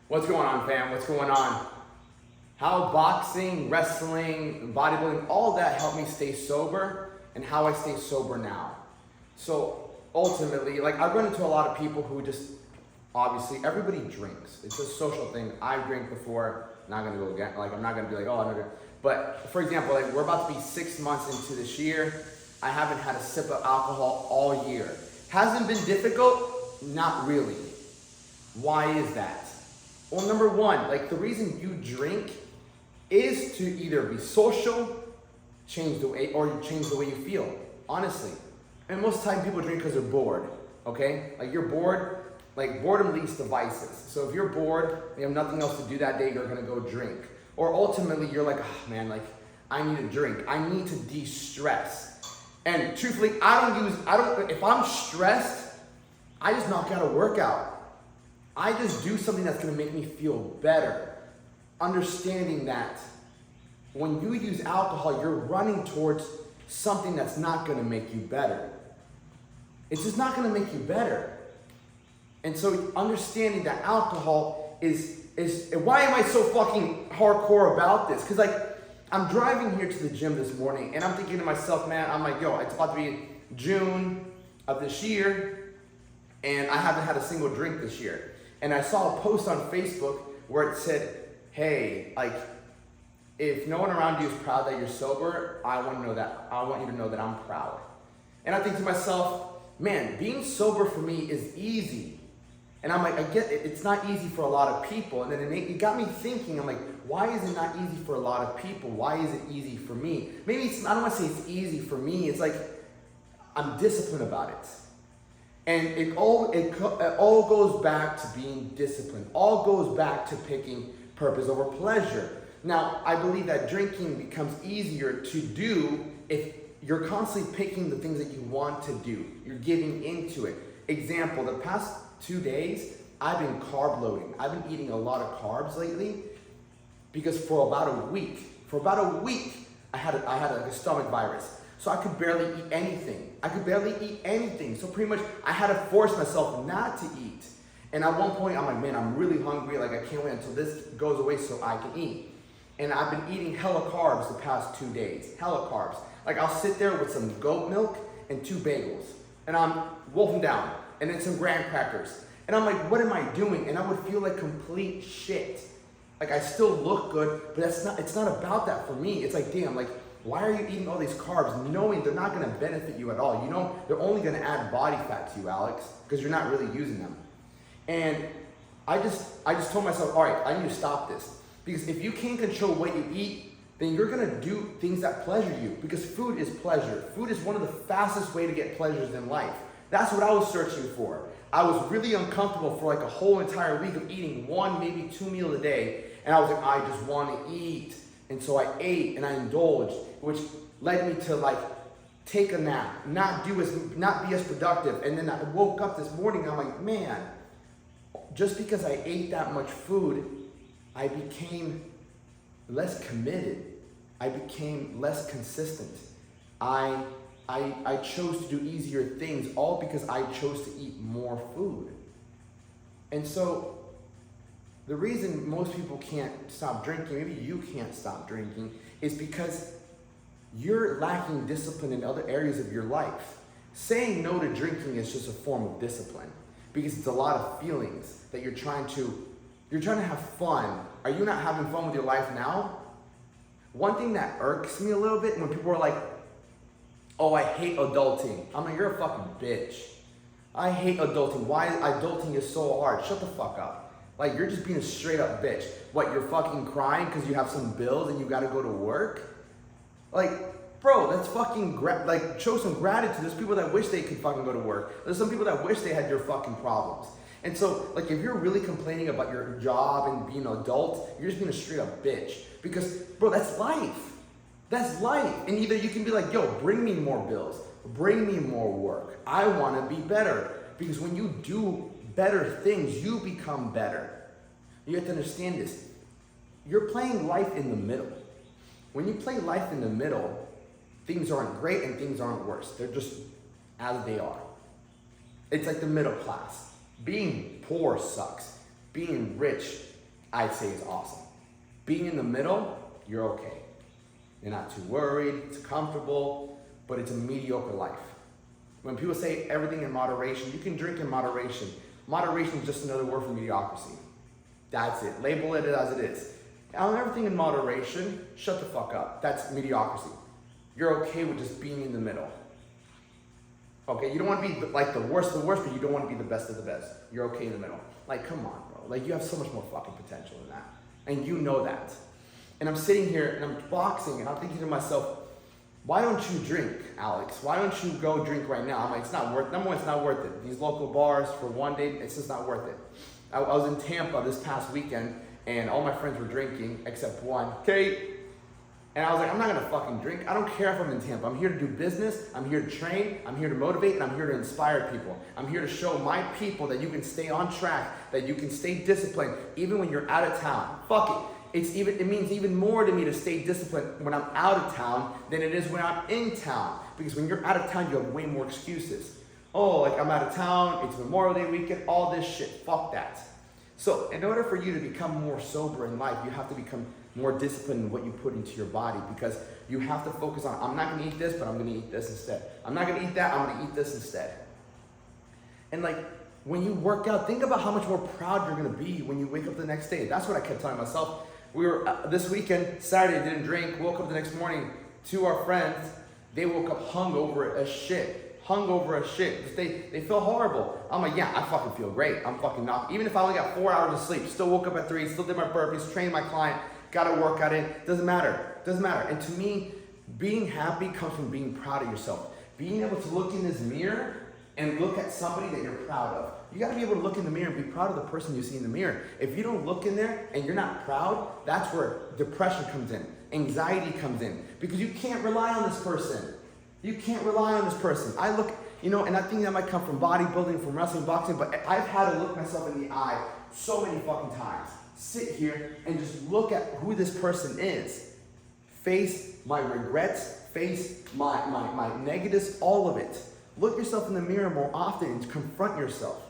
What's going on, fam? What's going on? How boxing, wrestling, bodybuilding, all that helped me stay sober and how I stay sober now. So ultimately, like I run into a lot of people who just, obviously everybody drinks. It's a social thing. I drank before, not gonna go again. Like I'm not gonna be like, oh, I'm not gonna. But for example, like we're about to be 6 months into this year. I haven't had a sip of alcohol all year. Hasn't been difficult? Not really. Why is that? Well, number one, like the reason you drink is to either be social, change the way, or change the way you feel, honestly. And most of the time people drink because they're bored, okay? Like you're bored, like boredom leads to vices. So if you're bored, you have nothing else to do that day, you're gonna go drink. Or ultimately you're like, oh man, like I need a drink. I need to de-stress. And truthfully, if I'm stressed, I just knock out a workout. I just do something that's gonna make me feel better. Understanding that when you use alcohol, you're running towards something that's not gonna make you better. It's just not gonna make you better. And so understanding that alcohol is why am I so fucking hardcore about this? Cause like, I'm driving here to the gym this morning and I'm thinking to myself, man, I'm like, yo, it's about to be June of this year and I haven't had a single drink this year. And I saw a post on Facebook where it said, hey, like, if no one around you is proud that you're sober, I want you to know that I'm proud. And I think to myself, man, being sober for me is easy. And I'm like, I get it, it's not easy for a lot of people. And then it got me thinking, I'm like, why is it not easy for a lot of people? Why is it easy for me? Maybe I don't want to say it's easy for me, it's like, I'm disciplined about it. And it all goes back to being disciplined. All goes back to picking purpose over pleasure. Now, I believe that drinking becomes easier to do if you're constantly picking the things that you want to do. You're giving into it. Example, the past 2 days, I've been carb loading. I've been eating a lot of carbs lately because for about a week, I had like a stomach virus. So I could barely eat anything. So pretty much I had to force myself not to eat. And at one point I'm like, man, I'm really hungry. Like I can't wait until this goes away so I can eat. And I've been eating hella carbs the past 2 days, hella carbs. Like I'll sit there with some goat milk and 2 bagels and I'm wolfing down and then some graham crackers. And I'm like, what am I doing? And I would feel like complete shit. Like I still look good, but it's not about that for me. It's like, damn, like, why are you eating all these carbs knowing they're not gonna benefit you at all? You know, they're only gonna add body fat to you, Alex, because you're not really using them. And I just told myself, all right, I need to stop this. Because if you can't control what you eat, then you're gonna do things that pleasure you, because food is pleasure. Food is one of the fastest way to get pleasures in life. That's what I was searching for. I was really uncomfortable for like a whole entire week of eating 1, maybe 2 meals a day. And I was like, I just wanna eat. And so I ate and I indulged, which led me to like take a nap, not be as productive. And then I woke up this morning, I'm like, man, just because I ate that much food, I became less committed. I became less consistent. I chose to do easier things, all because I chose to eat more food. And so the reason most people can't stop drinking, maybe you can't stop drinking, is because you're lacking discipline in other areas of your life. Saying no to drinking is just a form of discipline because it's a lot of feelings that you're trying to have fun. Are you not having fun with your life now? One thing that irks me a little bit when people are like, oh, I hate adulting. I'm like, you're a fucking bitch. I hate adulting. Why adulting is so hard? Shut the fuck up. Like, you're just being a straight up bitch. What, you're fucking crying because you have some bills and you gotta go to work? Like, bro, that's fucking, show some gratitude. There's people that wish they could fucking go to work. There's some people that wish they had your fucking problems. And so, like, if you're really complaining about your job and being an adult, you're just being a straight up bitch. Because, bro, that's life. That's life. And either you can be like, yo, bring me more bills. Bring me more work. I wanna be better. Because when you do better things, you become better. You have to understand this. You're playing life in the middle. When you play life in the middle, things aren't great and things aren't worse. They're just as they are. It's like the middle class. Being poor sucks. Being rich I'd say is awesome. Being in the middle, you're okay. You're not too worried, it's comfortable, but it's a mediocre life. When people say everything in moderation, you can drink in moderation. Moderation is just another word for mediocrity. That's it. Label it as it is. On everything in moderation, shut the fuck up. That's mediocrity. You're okay with just being in the middle. Okay, you don't want to be like the worst of the worst, but you don't want to be the best of the best. You're okay in the middle. Like, come on, bro. Like, you have so much more fucking potential than that. And you know that. And I'm sitting here and I'm boxing and I'm thinking to myself, why don't you drink, Alex? Why don't you go drink right now? I'm like, it's not worth, number one, it's not worth it. These local bars for one day, it's just not worth it. I was in Tampa this past weekend and all my friends were drinking except one, Kate. And I was like, I'm not gonna fucking drink. I don't care if I'm in Tampa. I'm here to do business. I'm here to train. I'm here to motivate, and I'm here to inspire people. I'm here to show my people that you can stay on track, that you can stay disciplined, even when you're out of town. Fuck it. It means even more to me to stay disciplined when I'm out of town than it is when I'm in town. Because when you're out of town, you have way more excuses. Oh, like I'm out of town, it's Memorial Day weekend, all this shit. Fuck that. So in order for you to become more sober in life, you have to become more disciplined in what you put into your body, because you have to focus on, I'm not gonna eat this, but I'm gonna eat this instead. I'm not gonna eat that, I'm gonna eat this instead. And like, when you work out, think about how much more proud you're gonna be when you wake up the next day. That's what I kept telling myself. We were, this weekend, Saturday, didn't drink, woke up the next morning, two of our friends, they woke up hungover as shit. Hungover as shit. They feel horrible. I'm like, yeah, I fucking feel great. I'm fucking not, even if I only got 4 hours of sleep, still woke up at 3, still did my burpees, trained my client, got a workout in, doesn't matter. And to me, being happy comes from being proud of yourself. Being able to look in this mirror and look at somebody that you're proud of. You gotta be able to look in the mirror and be proud of the person you see in the mirror. If you don't look in there and you're not proud, that's where depression comes in, anxiety comes in, because you can't rely on this person. You can't rely on this person. I look, and I think that might come from bodybuilding, from wrestling, boxing, but I've had to look myself in the eye so many fucking times. Sit here and just look at who this person is. Face my regrets, face my negatives, all of it. Look yourself in the mirror more often and confront yourself.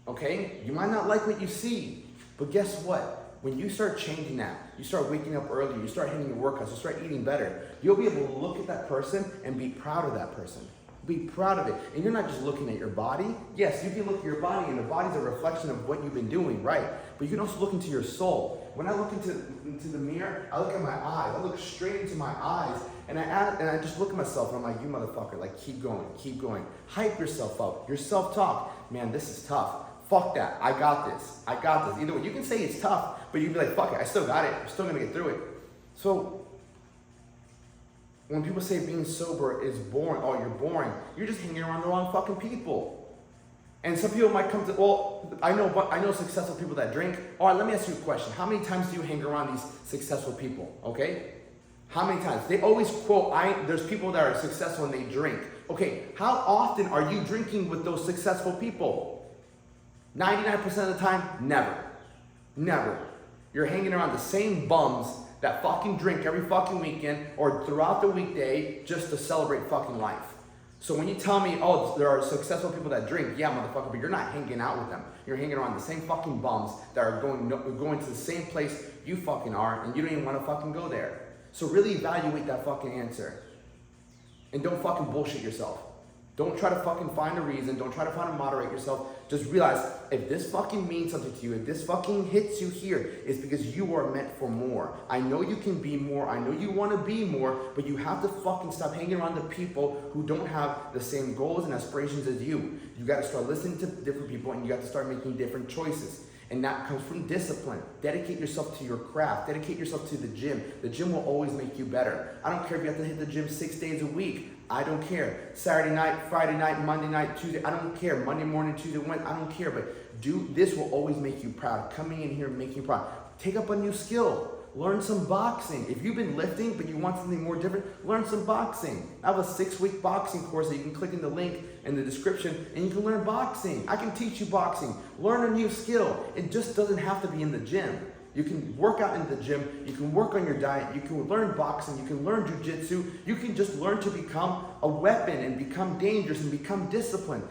Okay? You might not like what you see, but guess what? When you start changing that, you start waking up earlier, you start hitting your workouts, you start eating better, you'll be able to look at that person and be proud of that person. Be proud of it. And you're not just looking at your body. Yes, you can look at your body, and the body's a reflection of what you've been doing, right? But you can also look into your soul. When I look into the mirror, I look at my eyes. I look straight into my eyes, and I just look at myself, and I'm like, you motherfucker, like, keep going, keep going. Hype yourself up. Your self-talk, man, this is tough. Fuck that, I got this. Either way, you can say it's tough, but you can be like, fuck it, I still got it. I'm still gonna get through it. So, when people say being sober is boring, oh, you're boring, you're just hanging around the wrong fucking people. And some people might come to, well, I know successful people that drink. All right, let me ask you a question. How many times do you hang around these successful people, okay? How many times? They always quote, there's people that are successful and they drink. Okay, how often are you drinking with those successful people? 99% of the time, never. Never. You're hanging around the same bums that fucking drink every fucking weekend or throughout the weekday just to celebrate fucking life. So when you tell me, oh, there are successful people that drink, yeah, motherfucker, but you're not hanging out with them. You're hanging around the same fucking bums that are going to the same place you fucking are, and you don't even want to fucking go there. So really evaluate that fucking answer. And don't fucking bullshit yourself. Don't try to fucking find a reason. Don't try to find a moderate yourself. Just realize, if this fucking means something to you, if this fucking hits you here, it's because you are meant for more. I know you can be more. I know you want to be more, but you have to fucking stop hanging around the people who don't have the same goals and aspirations as you. You got to start listening to different people, and you got to start making different choices. And that comes from discipline. Dedicate yourself to your craft. Dedicate yourself to the gym. The gym will always make you better. I don't care if you have to hit the gym 6 days a week. I don't care. Saturday night, Friday night, Monday night, Tuesday, I don't care. Monday morning, Tuesday, Wednesday, I don't care. But this will always make you proud. Coming in here and making you proud. Take up a new skill. Learn some boxing. If you've been lifting but you want something more different, learn some boxing. I have a 6-week boxing course that you can click in the link in the description and you can learn boxing. I can teach you boxing. Learn a new skill. It just doesn't have to be in the gym. You can work out in the gym. You can work on your diet. You can learn boxing. You can learn jiu-jitsu. You can just learn to become a weapon and become dangerous and become disciplined.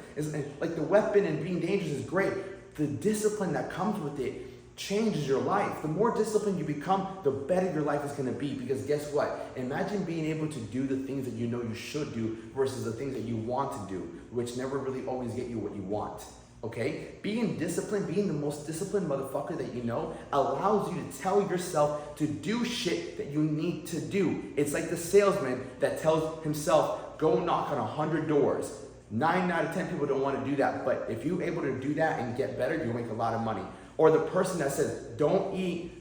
Like the weapon and being dangerous is great. The discipline that comes with it changes your life. The more disciplined you become, the better your life is going to be. Because guess what? Imagine being able to do the things that you know you should do versus the things that you want to do, which never really always get you what you want. Okay? Being disciplined, being the most disciplined motherfucker that you know, allows you to tell yourself to do shit that you need to do. It's like the salesman that tells himself, go knock on 100 doors. 9 out of 10 people don't want to do that, but if you're able to do that and get better, you'll make a lot of money. Or the person that says, don't eat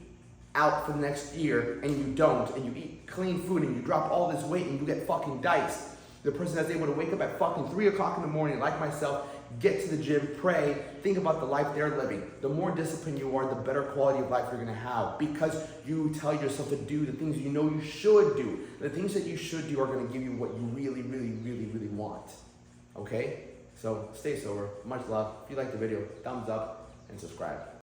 out for the next year, and you don't, and you eat clean food, and you drop all this weight, and you get fucking diced. The person that's able to wake up at fucking 3 o'clock in the morning, like myself, get to the gym, pray, think about the life they're living. The more disciplined you are, the better quality of life you're gonna have, because you tell yourself to do the things you know you should do. The things that you should do are gonna give you what you really, really, really, really want. Okay? So stay sober. Much love. If you liked the video, thumbs up and subscribe.